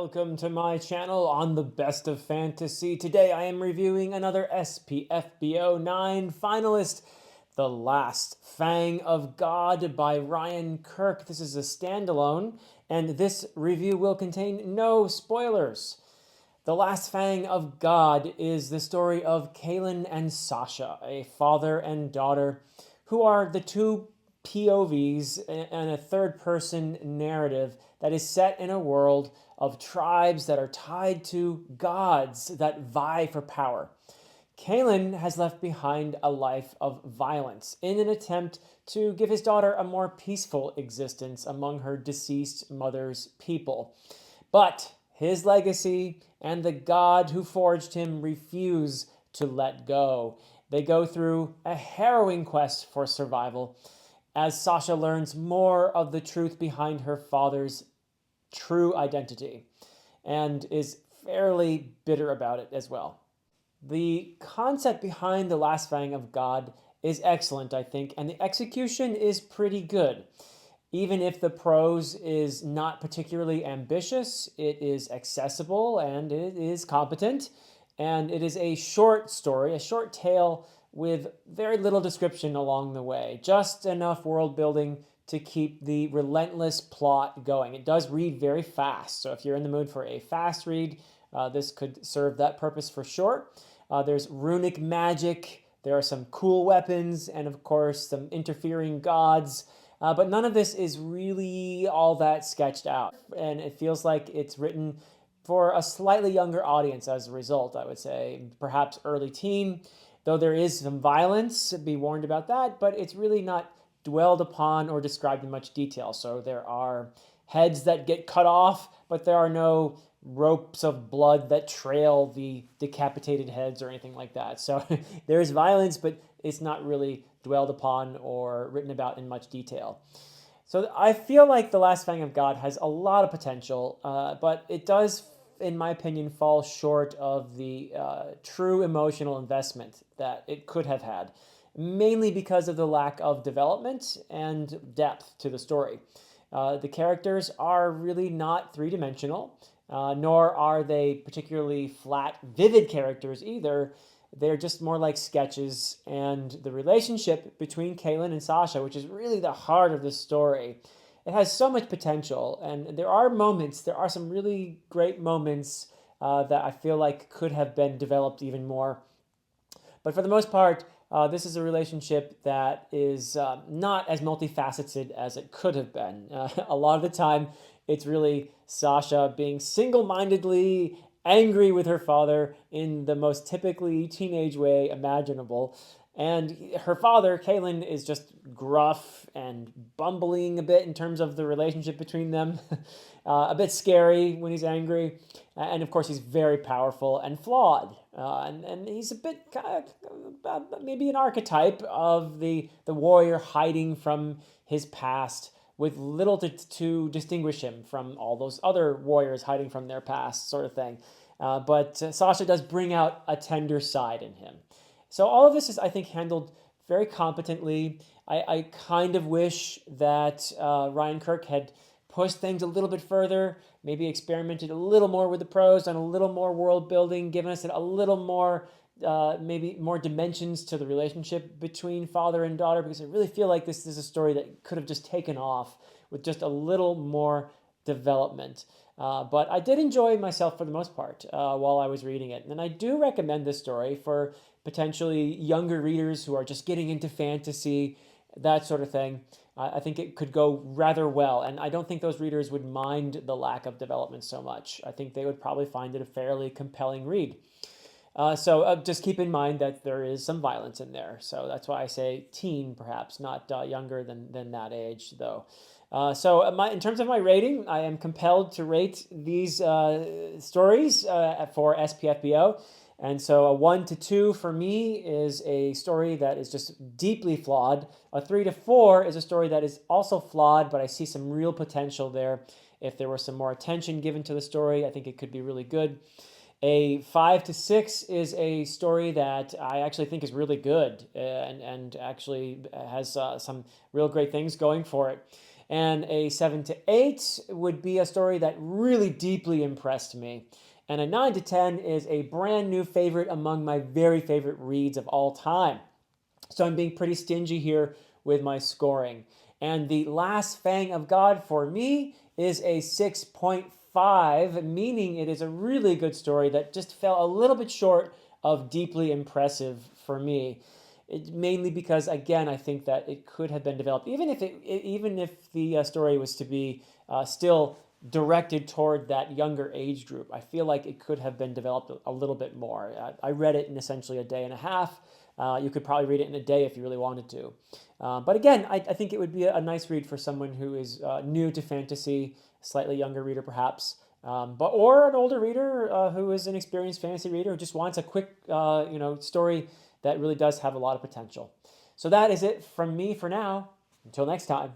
Welcome to my channel on the best of fantasy. Today I am reviewing another SPFBO 9 finalist, The Last Fang of God by Ryan Kirk. This is a standalone, and this review will contain no spoilers. The Last Fang of God is the story of Kaylin and Sasha, a father and daughter who are the two POVs and a third-person narrative that is set in a world of tribes that are tied to gods that vie for power. Kaylin has left behind a life of violence in an attempt to give his daughter a more peaceful existence among her deceased mother's people. But his legacy and the God who forged him refuse to let go. They go through a harrowing quest for survival as Sasha learns more of the truth behind her father's true identity and is fairly bitter about it as well. The concept behind The Last Fang of God is excellent, I think, and the execution is pretty good. Even if the prose is not particularly ambitious, it is accessible and it is competent. And it is a short story, a short tale with very little description along the way. Just enough world building to keep the relentless plot going. It does read very fast, so if you're in the mood for a fast read, this could serve that purpose for sure. There's runic magic, there are some cool weapons, and of course some interfering gods. But none of this is really all that sketched out. And it feels like it's written for a slightly younger audience as a result, I would say. Perhaps early teen, though there is some violence, be warned about that, but it's really not dwelled upon or described in much detail. So there are heads that get cut off, but there are no ropes of blood that trail the decapitated heads or anything like that. So there is violence, but it's not really dwelled upon or written about in much detail. So I feel like The Last Fang of God has a lot of potential, but it does, in my opinion, fall short of the true emotional investment that it could have had, mainly because of the lack of development and depth to the story. The characters are really not three-dimensional, nor are they particularly flat, vivid characters either. They're just more like sketches, and the relationship between Kaylin and Sasha, which is really the heart of the story, it has so much potential, and there are some really great moments that I feel like could have been developed even more. But for the most part, this is a relationship that is not as multifaceted as it could have been. A lot of the time, it's really Sasha being single-mindedly angry with her father in the most typically teenage way imaginable. And her father, Kaylin, is just gruff and bumbling a bit in terms of the relationship between them. A bit scary when he's angry. And of course, he's very powerful and flawed. And he's a bit kind of maybe an archetype of the warrior hiding from his past, with little to distinguish him from all those other warriors hiding from their past, sort of thing. But Sasha does bring out a tender side in him. So all of this is, I think, handled very competently. I kind of wish that Ryan Kirk had pushed things a little bit further, maybe experimented a little more with the prose, done a little more world building, given us a little more, maybe more dimensions to the relationship between father and daughter, because I really feel like this is a story that could have just taken off with just a little more development. But I did enjoy myself for the most part while I was reading it. And I do recommend this story for potentially younger readers who are just getting into fantasy, that sort of thing. I think it could go rather well. And I don't think those readers would mind the lack of development so much. I think they would probably find it a fairly compelling read. So just keep in mind that there is some violence in there. So that's why I say teen, perhaps, not younger than that age, though. In terms of my rating, I am compelled to rate these stories for SPFBO. And so a 1 to 2 for me is a story that is just deeply flawed. A 3 to 4 is a story that is also flawed, but I see some real potential there. If there were some more attention given to the story, I think it could be really good. A 5 to 6 is a story that I actually think is really good and actually has some real great things going for it. And a 7 to 8 would be a story that really deeply impressed me. And a 9 to 10 is a brand new favorite among my very favorite reads of all time. So I'm being pretty stingy here with my scoring. And the last Fang of God for me is a 6.5, meaning it is a really good story that just fell a little bit short of deeply impressive for me. Mainly because, again, I think that it could have been developed, even if the story was to be still directed toward that younger age group. I feel like it could have been developed a little bit more. I read it in essentially a day and a half. You could probably read it in a day if you really wanted to. But again, I think it would be a nice read for someone who is new to fantasy, a slightly younger reader perhaps, or an older reader who is an experienced fantasy reader who just wants a quick story that really does have a lot of potential. So that is it from me for now. Until next time.